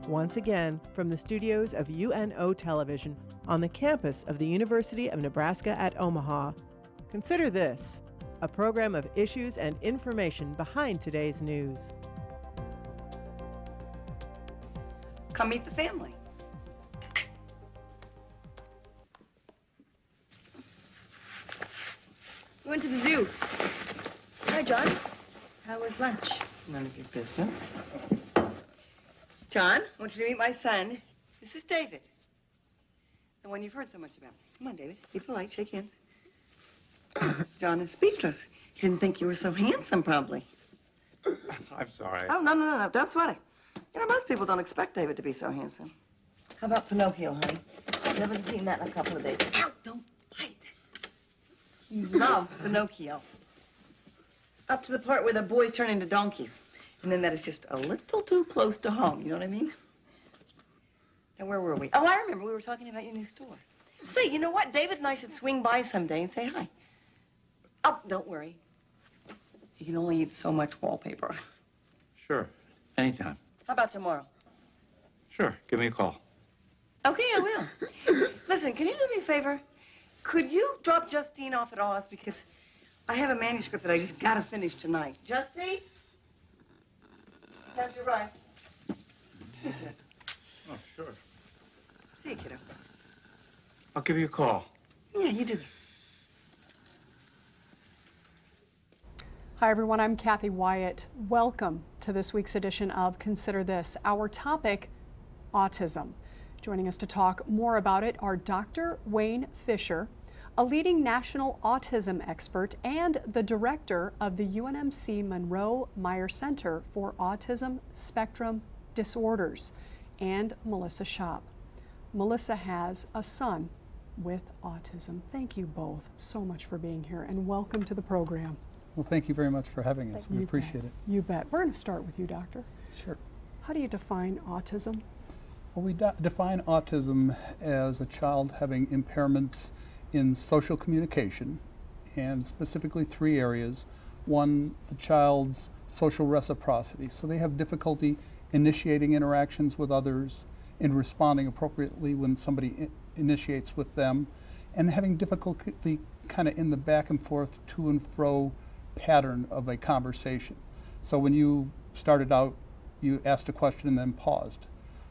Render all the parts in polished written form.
once again from the studios of UNO Television on the campus of the University of Nebraska at Omaha. Consider this, a program of issues and information behind today's news. Come meet the family. We went to the zoo. Hi, John. How was lunch? None of your business. John, I want you to meet my son. This is David. The one you've heard so much about. Come on, David. Be polite. Shake hands. John is speechless. He didn't think you were so handsome, probably. I'm sorry. Oh, no. Don't sweat it. You know, most people don't expect David to be so handsome. How about Pinocchio, honey? I haven't seen that in a couple of days. Ow, don't bite. He loves Pinocchio. Up to the part where the boys turn into donkeys. And then that is just a little too close to home, you know what I mean? Now, where were we? Oh, I remember. We were talking about your new store. Say, you know what? David and I should swing by someday and say hi. Oh, don't worry. You can only eat so much wallpaper. Sure. Anytime. How about tomorrow? Sure. Give me a call. Okay, I will. Listen, can you do me a favor? Could you drop Justine off at Oz? Because I have a manuscript that I just gotta finish tonight. Justine? How'd you write? Oh, sure. See you, kiddo. I'll give you a call. Yeah, you do. Hi everyone, I'm Kathy Wyatt. Welcome to this week's edition of Consider This. Our topic, autism. Joining us to talk more about it are Dr. Wayne Fisher, a leading national autism expert and the director of the UNMC Monroe Meyer Center for Autism Spectrum Disorders, and Melissa Schopp. Melissa has a son with autism. Thank you both so much for being here and welcome to the program. Well, thank you very much for having us. We You appreciate bet. it. You bet. We're going to start with you, Doctor. Sure. How do you define autism? Well, we define autism as a child having impairments in social communication, and specifically three areas. One, the child's social reciprocity. So they have difficulty initiating interactions with others and responding appropriately when somebody initiates with them, and having difficulty kind of in the back and forth, to and fro pattern of a conversation. So when you started out, you asked a question and then paused.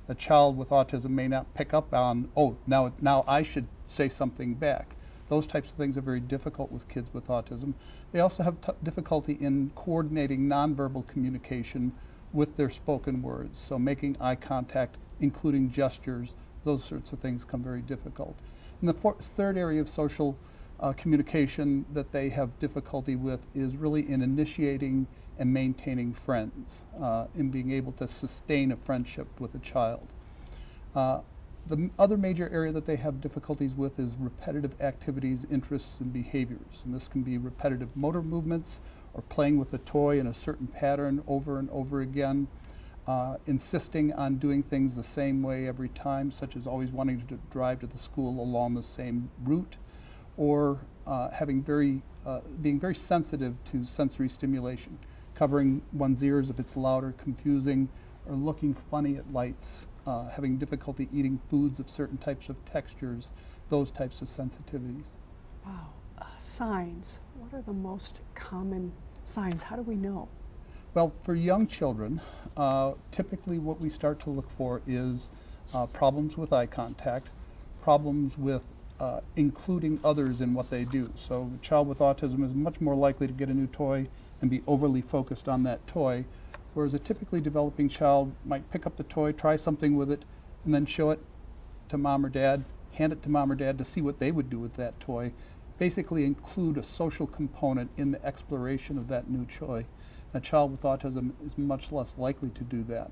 A child with autism may not pick up on, oh, now I should say something back. Those types of things are very difficult with kids with autism. They also have difficulty in coordinating nonverbal communication with their spoken words. So making eye contact, including gestures, those sorts of things come very difficult. And the third area of social communication that they have difficulty with is really in initiating and maintaining friends, in being able to sustain a friendship with a child. The other major area that they have difficulties with is repetitive activities, interests, and behaviors. And this can be repetitive motor movements or playing with a toy in a certain pattern over and over again, insisting on doing things the same way every time, such as always wanting to drive to the school along the same route, or being very sensitive to sensory stimulation, covering one's ears if it's loud or confusing, or looking funny at lights, having difficulty eating foods of certain types of textures, those types of sensitivities. Wow. Signs. What are the most common signs? How do we know? Well, for young children, typically what we start to look for is problems with eye contact, problems with including others in what they do. So a child with autism is much more likely to get a new toy and be overly focused on that toy, whereas a typically developing child might pick up the toy, try something with it, and then show it to mom or dad, hand it to mom or dad to see what they would do with that toy. Basically include a social component in the exploration of that new toy. A child with autism is much less likely to do that.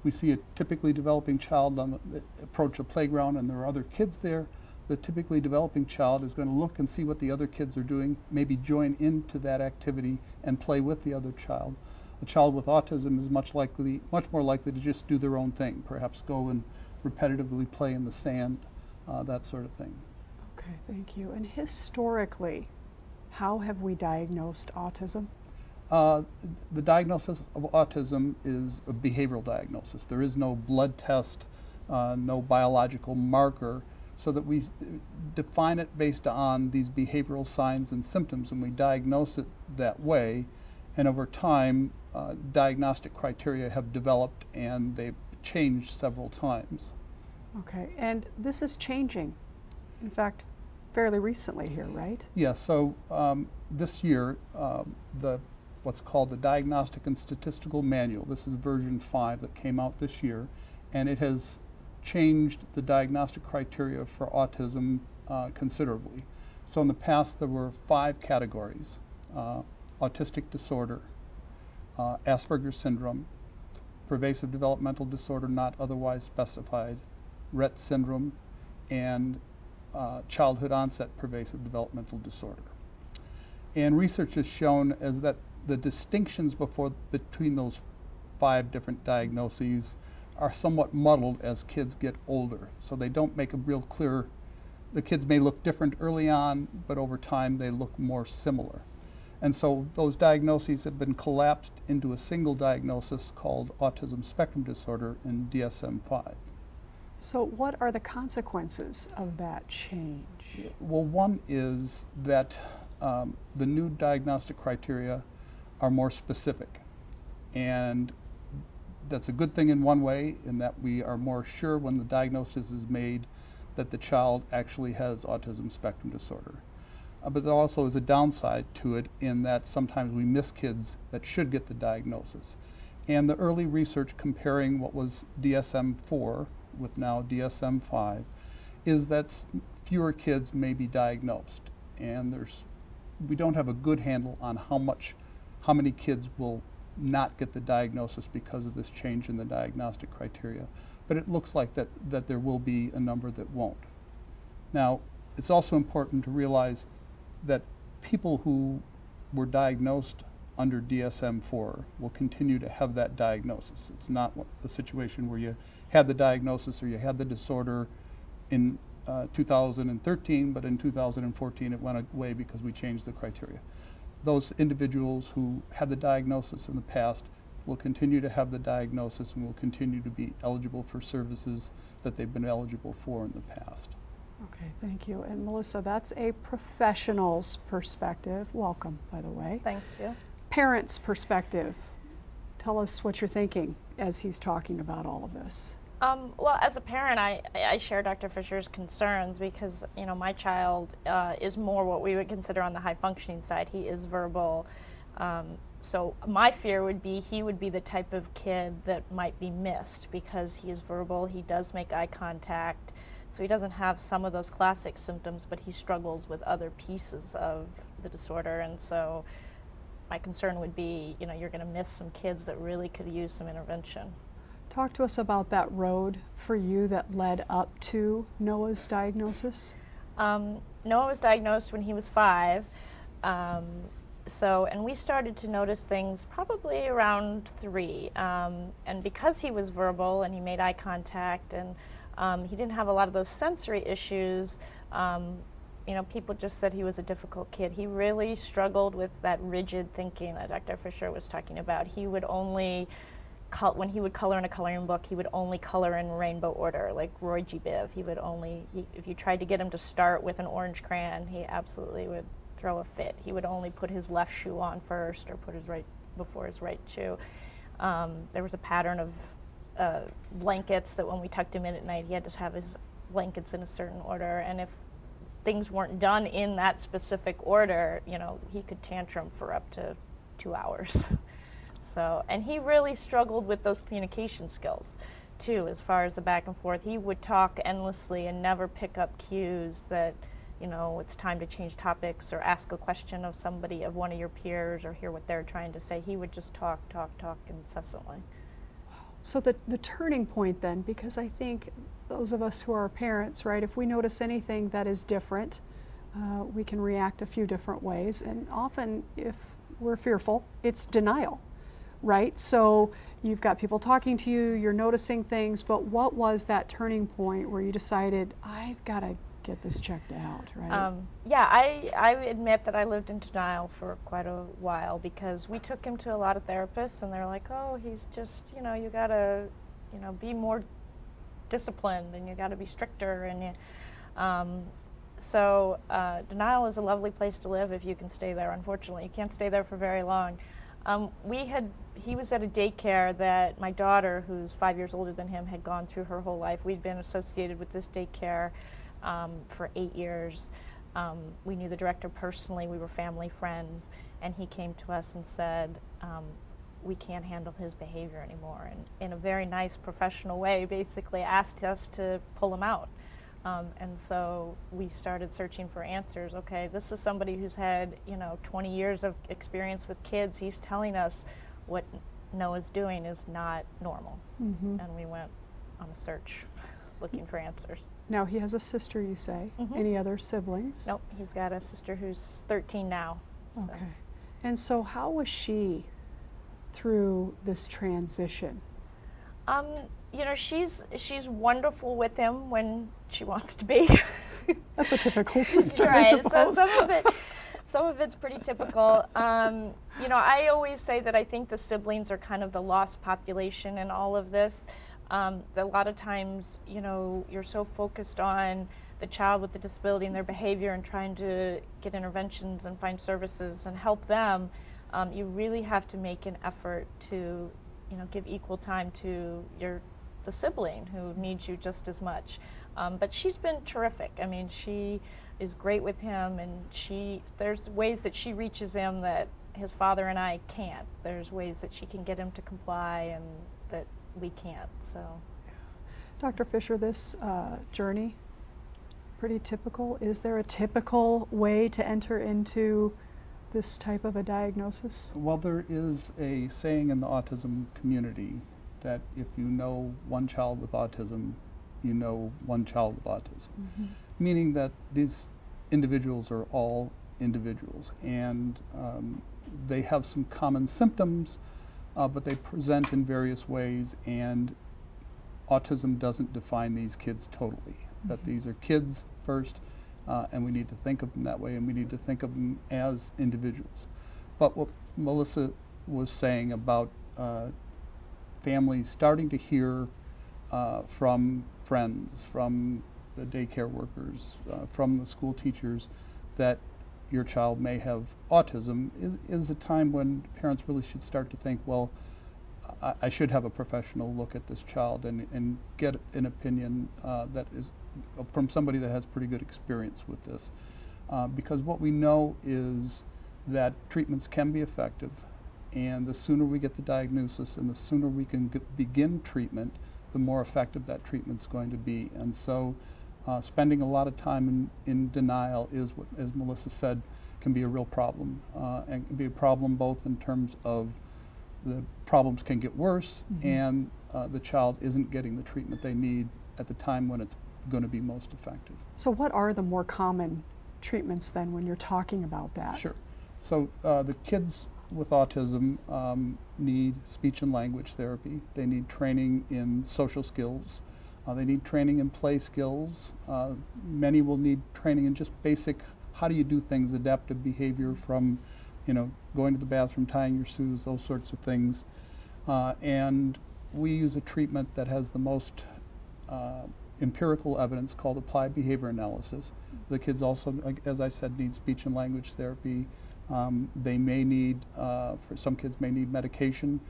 We see a typically developing child approach a playground and there are other kids there. The typically developing child is going to look and see what the other kids are doing, maybe join into that activity and play with the other child. A child with autism is much more likely to just do their own thing, perhaps go and repetitively play in the sand, that sort of thing. Okay, thank you. And historically, how have we diagnosed autism? The diagnosis of autism is a behavioral diagnosis. There is no blood test, no biological marker, so that we define it based on these behavioral signs and symptoms, and we diagnose it that way. And over time, diagnostic criteria have developed, and they've changed several times. Okay, and this is changing, in fact, fairly recently here, right? Yeah, so this year, what's called the Diagnostic and Statistical Manual, this is version 5 that came out this year, and it has changed the diagnostic criteria for autism considerably. So in the past there were 5 categories: autistic disorder, Asperger's syndrome, pervasive developmental disorder not otherwise specified, Rett syndrome, and childhood onset pervasive developmental disorder. And research has shown as that the distinctions between those 5 different diagnoses are somewhat muddled as kids get older. So they don't make a real clear, the kids may look different early on, but over time they look more similar. And so those diagnoses have been collapsed into a single diagnosis called autism spectrum disorder in DSM-5. So what are the consequences of that change? Well, one is that the new diagnostic criteria are more specific. And that's a good thing in one way, in that we are more sure when the diagnosis is made that the child actually has autism spectrum disorder. But there also is a downside to it in that sometimes we miss kids that should get the diagnosis. And the early research comparing what was DSM-4 with now DSM-5 is that fewer kids may be diagnosed. And we don't have a good handle on how many kids will not get the diagnosis because of this change in the diagnostic criteria. But it looks like that there will be a number that won't. Now, it's also important to realize that people who were diagnosed under DSM-4 will continue to have that diagnosis. It's not the situation where you had the diagnosis or you had the disorder in 2013, but in 2014 it went away because we changed the criteria. Those individuals who had the diagnosis in the past will continue to have the diagnosis and will continue to be eligible for services that they've been eligible for in the past. Okay, thank you. And Melissa, that's a professional's perspective. Welcome, by the way. Thank you. Parent's perspective. Tell us what you're thinking as he's talking about all of this. Well, as a parent, I share Dr. Fisher's concerns because, my child is more what we would consider on the high functioning side. He is verbal. So my fear would be he would be the type of kid that might be missed because he is verbal, he does make eye contact, so he doesn't have some of those classic symptoms, but he struggles with other pieces of the disorder. And so my concern would be, you're going to miss some kids that really could use some intervention. Talk to us about that road for you that led up to Noah's diagnosis. Noah was diagnosed when he was 5. And we started to notice things probably around 3. And because he was verbal and he made eye contact and he didn't have a lot of those sensory issues, people just said he was a difficult kid. He really struggled with that rigid thinking that Dr. Fisher was talking about. He would only when he would color in a coloring book, he would only color in rainbow order, like Roy G. Biv. If you tried to get him to start with an orange crayon, he absolutely would throw a fit. He would only put his left shoe on first or put his right before his right shoe. There was a pattern of blankets that when we tucked him in at night, he had to have his blankets in a certain order. And if things weren't done in that specific order, he could tantrum for up to 2 hours. And he really struggled with those communication skills too, as far as the back and forth. He would talk endlessly and never pick up cues that, it's time to change topics or ask a question of somebody, of one of your peers, or hear what they're trying to say. He would just talk incessantly. So the turning point then, because I think those of us who are parents, right, if we notice anything that is different, we can react a few different ways. And often if we're fearful, it's denial. Right? So you've got people talking to you, you're noticing things, but what was that turning point where you decided, I've got to get this checked out, right? Yeah, I admit that I lived in denial for quite a while because we took him to a lot of therapists and they're like, oh, he's just, you gotta, be more disciplined and you gotta be stricter. And so denial is a lovely place to live if you can stay there. Unfortunately, you can't stay there for very long. He was at a daycare that my daughter, who's 5 years older than him, had gone through her whole life. We'd been associated with this daycare for 8 years. We knew the director personally. We were family friends. And he came to us and said, we can't handle his behavior anymore. And in a very nice professional way, basically asked us to pull him out. And so we started searching for answers. Okay, this is somebody who's had, 20 years of experience with kids. He's telling us what Noah's doing is not normal. Mm-hmm. And we went on a search looking for answers. Now, he has a sister, you say. Mhm. Any other siblings? Nope, he's got a sister who's 13 now. So. Okay. And so how was she through this transition? She's wonderful with him when she wants to be. That's a typical sister, right. I suppose. So some of it's pretty typical. I always say that I think the siblings are kind of the lost population in all of this. A lot of times, you're so focused on the child with the disability and their behavior and trying to get interventions and find services and help them. You really have to make an effort to, give equal time to the sibling who needs you just as much. But she's been terrific. I mean, she is great with him, and there's ways that she reaches him that his father and I can't. There's ways that she can get him to comply and that we can't. So, Dr. Fisher, this journey, pretty typical. Is there a typical way to enter into this type of a diagnosis? Well, there is a saying in the autism community that if you know one child with autism, you know one child with autism. Mm-hmm. Meaning that these individuals are all individuals, and they have some common symptoms, but they present in various ways, and autism doesn't define these kids totally. Mm-hmm. That these are kids first, and we need to think of them that way, and we need to think of them as individuals. But what Melissa was saying about families starting to hear from friends, from the daycare workers, from the school teachers, that your child may have autism is a time when parents really should start to think, well, I should have a professional look at this child and get an opinion that is from somebody that has pretty good experience with this. Because what we know is that treatments can be effective, and the sooner we get the diagnosis and the sooner we can begin treatment, the more effective that treatment's going to be. And so spending a lot of time in denial is, what, as Melissa said, can be a real problem, and can be a problem both in terms of the problems can get worse, mm-hmm. and the child isn't getting the treatment they need at the time when it's going to be most effective. So what are the more common treatments then when you're talking about that? Sure. So the kids with autism need speech and language therapy. They need training in social skills. They need training in play skills. Many will need training in just basic, how do you do things, adaptive behavior from, going to the bathroom, tying your shoes, those sorts of things. And we use a treatment that has the most empirical evidence called applied behavior analysis. The kids also, as I said, need speech and language therapy. They may need, for some kids may need medication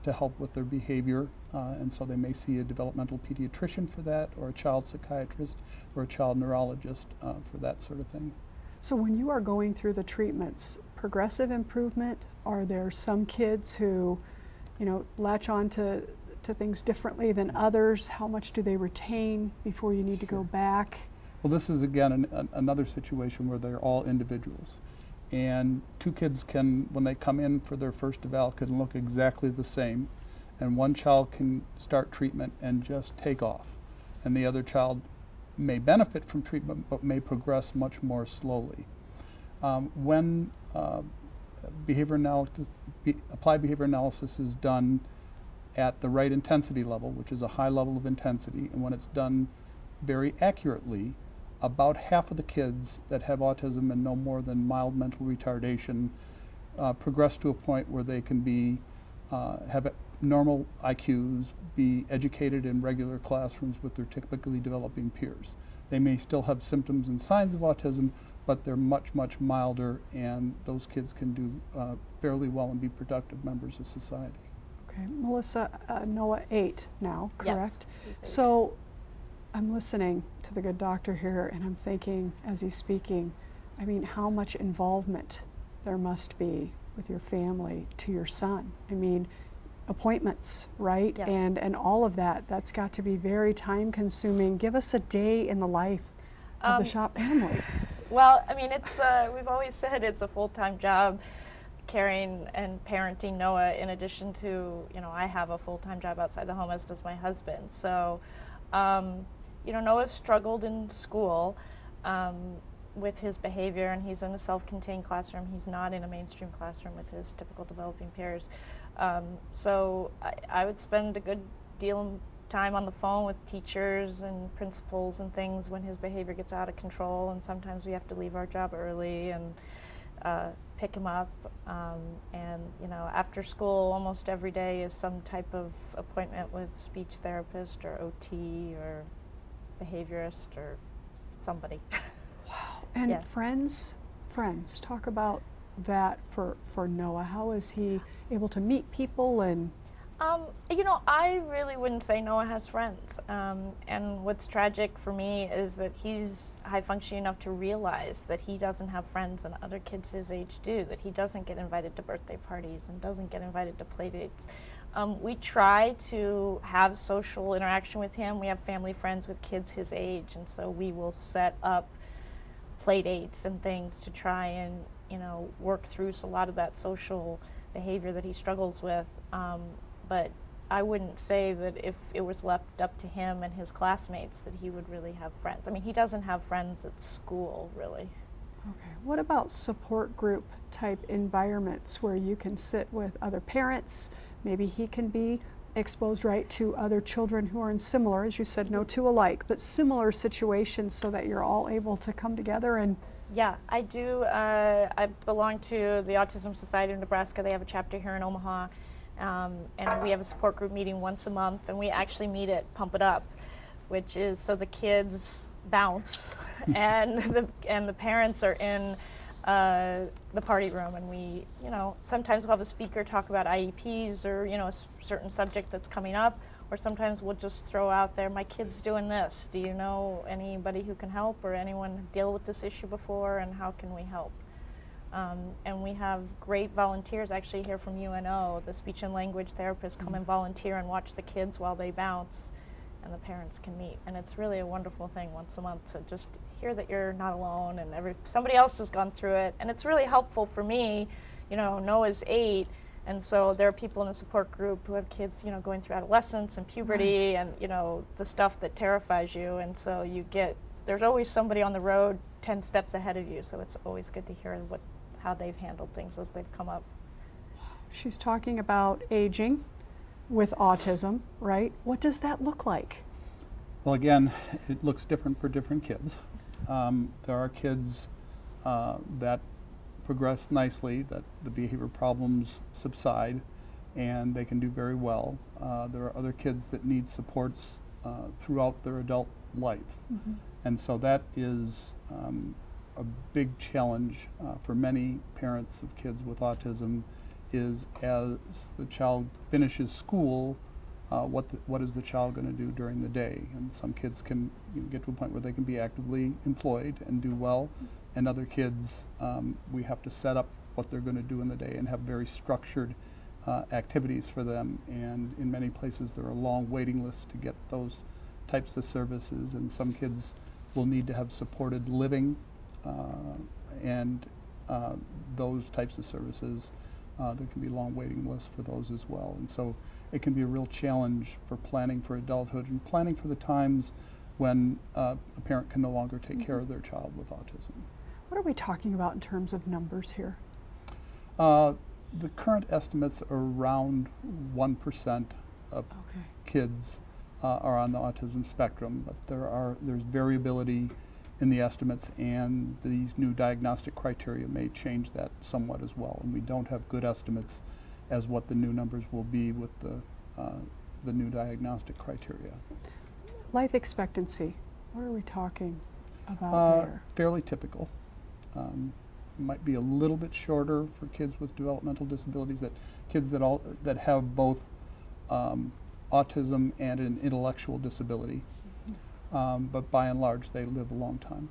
to help with their behavior, and so they may see a developmental pediatrician for that, or a child psychiatrist, or a child neurologist for that sort of thing. So when you are going through the treatments, progressive improvement, are there some kids who, latch on to things differently than others? How much do they retain before you need to go back? Well, this is again another situation where they're all individuals. And two kids can, when they come in for their first eval, can look exactly the same. And one child can start treatment and just take off. And the other child may benefit from treatment, but may progress much more slowly. When applied behavior analysis is done at the right intensity level, which is a high level of intensity, and when it's done very accurately, about half of the kids that have autism and no more than mild mental retardation progress to a point where they can be have normal IQs, be educated in regular classrooms with their typically developing peers. They may still have symptoms and signs of autism, but they're much, much milder, and those kids can do fairly well and be productive members of society. Okay, Melissa, Noah 8 now, correct? Yes, he's 8. So I'm listening to the good doctor here, and I'm thinking as he's speaking, I mean, how much involvement there must be with your family to your son. I mean, appointments, right? Yeah. And all of that, that's got to be very time consuming. Give us a day in the life of the Shop family. Well, I mean, it's we've always said it's a full-time job, caring and parenting Noah, in addition to, you know, I have a full-time job outside the home, as does my husband. So, you know, Noah's struggled in school with his behavior, and he's in a self-contained classroom. He's not in a mainstream classroom with his typical developing peers. So I would spend a good deal of time on the phone with teachers and principals and things when his behavior gets out of control, and sometimes we have to leave our job early and pick him up. And, you know, after school, almost every day is some type of appointment with speech therapist or OT or behaviorist or somebody. Wow. And Yeah. friends, talk about that for Noah. How is he able to meet people? And you know, I really wouldn't say Noah has friends. And what's tragic for me is that he's high functioning enough to realize that he doesn't have friends and other kids his age do, that he doesn't get invited to birthday parties and doesn't get invited to play dates. We try to have social interaction with him. We have family friends with kids his age, and so we will set up play dates and things to try and, you know, work through a lot of that social behavior that he struggles with. But I wouldn't say that if it was left up to him and his classmates that he would really have friends. I mean, he doesn't have friends at school, really. okay, what about support group type environments where you can sit with other parents? Maybe he can be exposed right to other children who are in similar, as you said, no two alike, but similar situations, so that you're all able to come together and Yeah, I do. I belong to the Autism Society of Nebraska. They have a chapter here in Omaha. And we have a support group meeting once a month, and we actually meet at Pump It Up, which is so the kids bounce and the parents are in the party room, and we, you know, sometimes we'll have a speaker talk about IEPs or, you know, a certain subject that's coming up, or sometimes we'll just throw out there, my kid's doing this. Do you know anybody who can help, or anyone deal with this issue before, and how can we help? And we have great volunteers actually here from UNO. The speech and language therapists come and volunteer and watch the kids while they bounce, and the parents can meet. And it's really a wonderful thing once a month to just hear that you're not alone, and somebody else has gone through it. And it's really helpful for me. You know, Noah's 8, and so there are people in the support group who have kids, you know, going through adolescence and puberty, and, you know, the stuff that terrifies you. And so there's always somebody on the road 10 steps ahead of you. So it's always good to hear how they've handled things as they've come up. she's talking about aging with autism, right? What does that look like? Well, again, it looks different for different kids. There are kids that progress nicely, that the behavior problems subside, and they can do very well. There are other kids that need supports throughout their adult life. Mm-hmm. And so that is a big challenge for many parents of kids with autism, is as the child finishes school, what is the child going to do during the day? And some kids can get to a point where they can be actively employed and do well, and other kids, we have to set up what they're going to do in the day and have very structured activities for them. And in many places there are long waiting lists to get those types of services, and some kids will need to have supported living and those types of services. There can be long waiting lists for those as well. And so it can be a real challenge for planning for adulthood and planning for the times when a parent can no longer take care of their child with autism. What are we talking about in terms of numbers here? The current estimates are around 1% of kids are on the autism spectrum, but there's variability in the estimates, and these new diagnostic criteria may change that somewhat as well. And we don't have good estimates as what the new numbers will be with the new diagnostic criteria. Life expectancy, what are we talking about there? Fairly typical. Might be a little bit shorter for kids with developmental disabilities, that kids that have both autism and an intellectual disability. But by and large, they live a long time.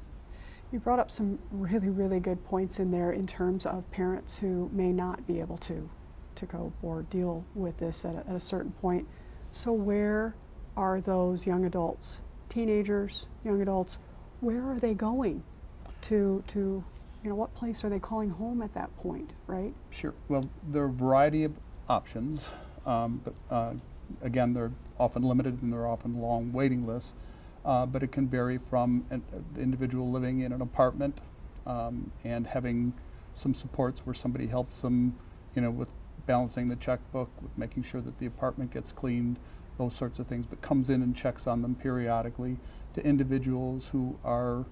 You brought up some really, really good points in there in terms of parents who may not be able to cope or deal with this at a certain point. So where are those young adults, teenagers, young adults, where are they going to what place are they calling home at that point, right? Sure. Well, there are a variety of options, but again, they're often limited and they're often long waiting lists. But it can vary from the individual living in an apartment and having some supports where somebody helps them, with balancing the checkbook, with making sure that the apartment gets cleaned, those sorts of things, but comes in and checks on them periodically, to individuals who are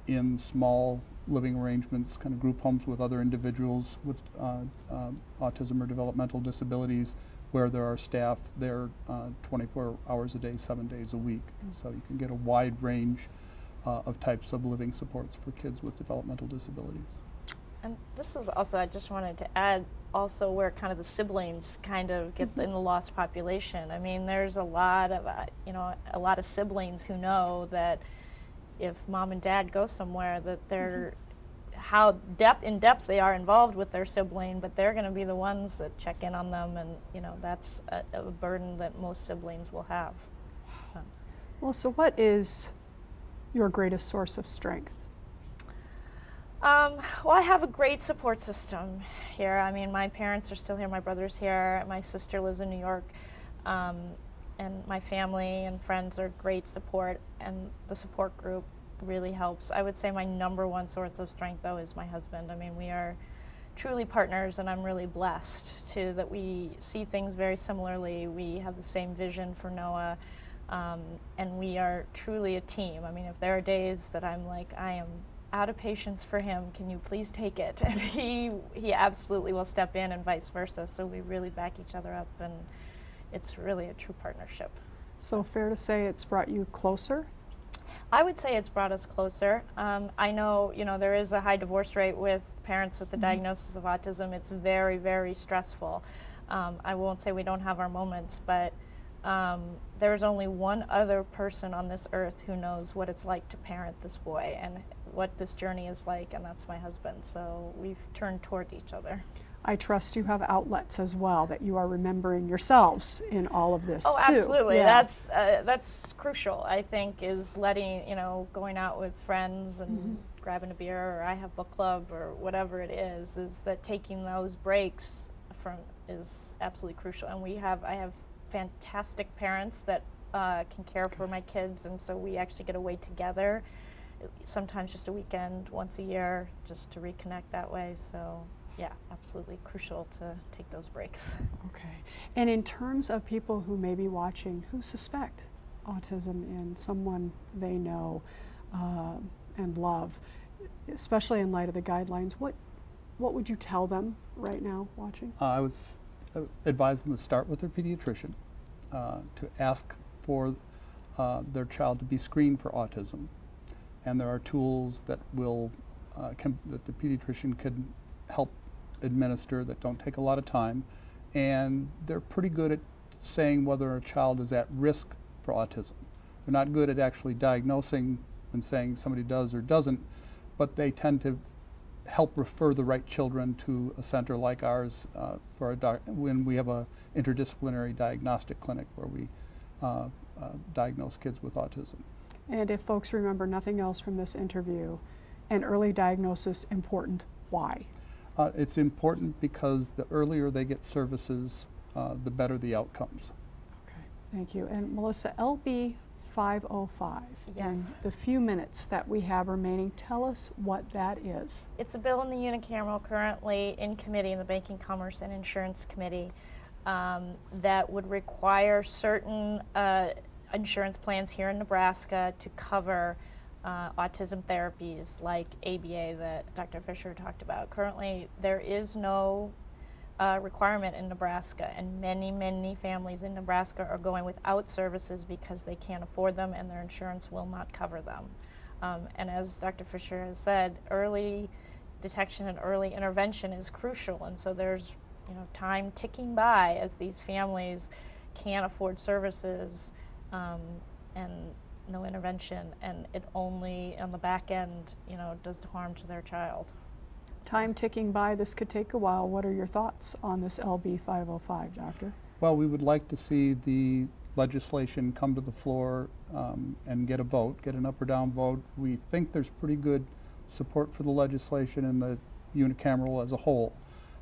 in small living arrangements, kind of group homes with other individuals with autism or developmental disabilities, where there are staff there 24 hours a day, 7 days a week. So you can get a wide range of types of living supports for kids with developmental disabilities. And this is also, I just wanted to add, also where kind of the siblings kind of get in the lost population. I mean, there's a lot of siblings who know that if mom and dad go somewhere, that they're how in depth they are involved with their sibling, but they're going to be the ones that check in on them, and that's a burden that most siblings will have. So. Well, so what is your greatest source of strength? Well, I have a great support system here. I mean, my parents are still here, my brother's here, my sister lives in New York, and my family and friends are great support, and the support group really helps. I would say my number one source of strength, though, is my husband. I mean, we are truly partners, and I'm really blessed too that we see things very similarly. We have the same vision for Noah, and we are truly a team. I mean, if there are days that I'm like, I am out of patience for him, can you please take it? And he absolutely will step in, and vice versa. So we really back each other up, and it's really a true partnership. So fair to say it's brought you closer? I would say it's brought us closer. I know, there is a high divorce rate with parents with the diagnosis of autism. It's very, very stressful. I won't say we don't have our moments, but there's only one other person on this earth who knows what it's like to parent this boy and what this journey is like, and that's my husband. So we've turned toward each other. I trust you have outlets as well, that you are remembering yourselves in all of this, too. too. Absolutely. Yeah. That's crucial, I think, is letting, going out with friends and grabbing a beer, or I have book club, or whatever it is that taking those breaks is absolutely crucial. And I have fantastic parents that can care for my kids, and so we actually get away together, sometimes just a weekend, once a year, just to reconnect that way. So. Yeah, absolutely crucial to take those breaks. Okay. And in terms of people who may be watching who suspect autism in someone they know and love, especially in light of the guidelines, what would you tell them right now watching? I would advise them to start with their pediatrician, to ask for their child to be screened for autism. And there are tools that that the pediatrician could help administer that don't take a lot of time, and they're pretty good at saying whether a child is at risk for autism. They're not good at actually diagnosing and saying somebody does or doesn't, but they tend to help refer the right children to a center like ours when we have a interdisciplinary diagnostic clinic where we diagnose kids with autism. And if folks remember nothing else from this interview, an early diagnosis important, why? It's important because the earlier they get services, the better the outcomes. Okay, thank you. And Melissa, LB 505, Yes. in the few minutes that we have remaining, tell us what that is. It's a bill in the unicameral currently in committee, in the Banking, Commerce, and Insurance Committee, that would require certain insurance plans here in Nebraska to cover autism therapies like ABA that Dr. Fisher talked about. Currently, there is no requirement in Nebraska, and many families in Nebraska are going without services because they can't afford them and their insurance will not cover them. And as Dr. Fisher has said, early detection and early intervention is crucial, and so there's time ticking by as these families can't afford services and no intervention, and it only on the back end does harm to their child. Time ticking by, this could take a while. What are your thoughts on this LB 505, Doctor? Well, we would like to see the legislation come to the floor and get a vote, get an up or down vote. We think there's pretty good support for the legislation in the unicameral as a whole.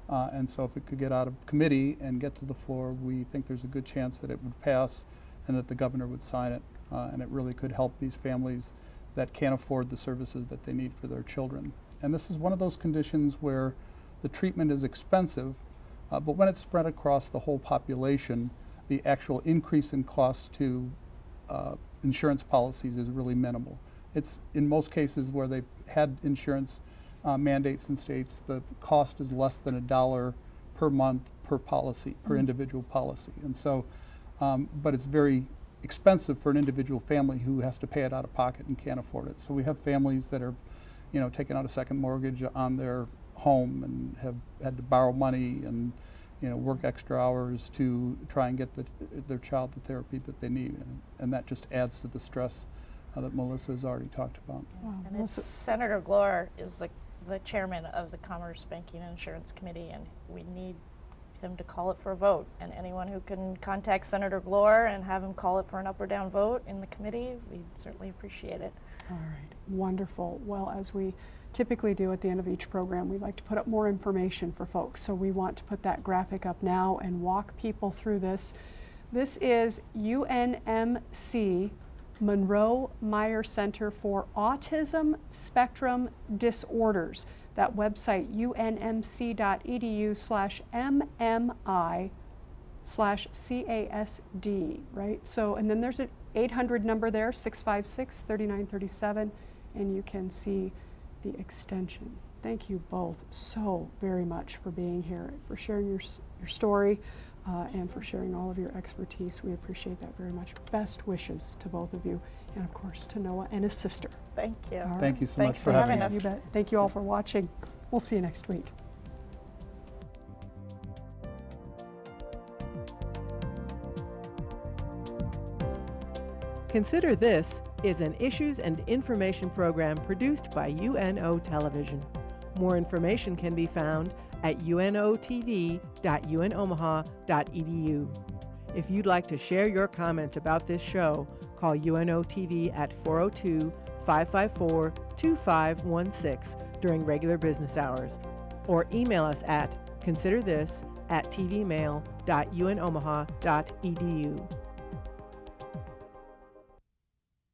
And so if it could get out of committee and get to the floor, we think there's a good chance that it would pass and that the governor would sign it. And it really could help these families that can't afford the services that they need for their children. And this is one of those conditions where the treatment is expensive, but when it's spread across the whole population, the actual increase in costs to insurance policies is really minimal. It's in most cases where they've had insurance mandates in states, the cost is less than $1 per month per policy, per individual policy. And so, but it's very expensive for an individual family who has to pay it out of pocket and can't afford it. So we have families that are taking out a second mortgage on their home and have had to borrow money and work extra hours to try and get their child the therapy that they need, and that just adds to the stress that Melissa has already talked about. Wow. And Senator Glore is the chairman of the Commerce, Banking, and Insurance Committee, and we need him to call it for a vote. And anyone who can contact Senator Glore and have him call it for an up or down vote in the committee, we'd certainly appreciate it. All right, wonderful. Well, as we typically do at the end of each program, we like to put up more information for folks. So we want to put that graphic up now and walk people through this. This is UNMC Monroe Meyer Center for Autism Spectrum Disorders. That website, unmc.edu/MMI/CASD, right? So, and then there's an 800 number there, 656-3937, and you can see the extension. Thank you both so very much for being here, for sharing your story, and for sharing all of your expertise. We appreciate that very much. Best wishes to both of you, and of course to Noah and his sister. Thank you. All Thank you so Thanks much for having us. You bet. Thank you all for watching. We'll see you next week. Consider This is an issues and information program produced by UNO Television. More information can be found at unotv.unomaha.edu. If you'd like to share your comments about this show, call UNO TV at 402-554-2516 during regular business hours, or email us at considerthis@tvmail.unomaha.edu.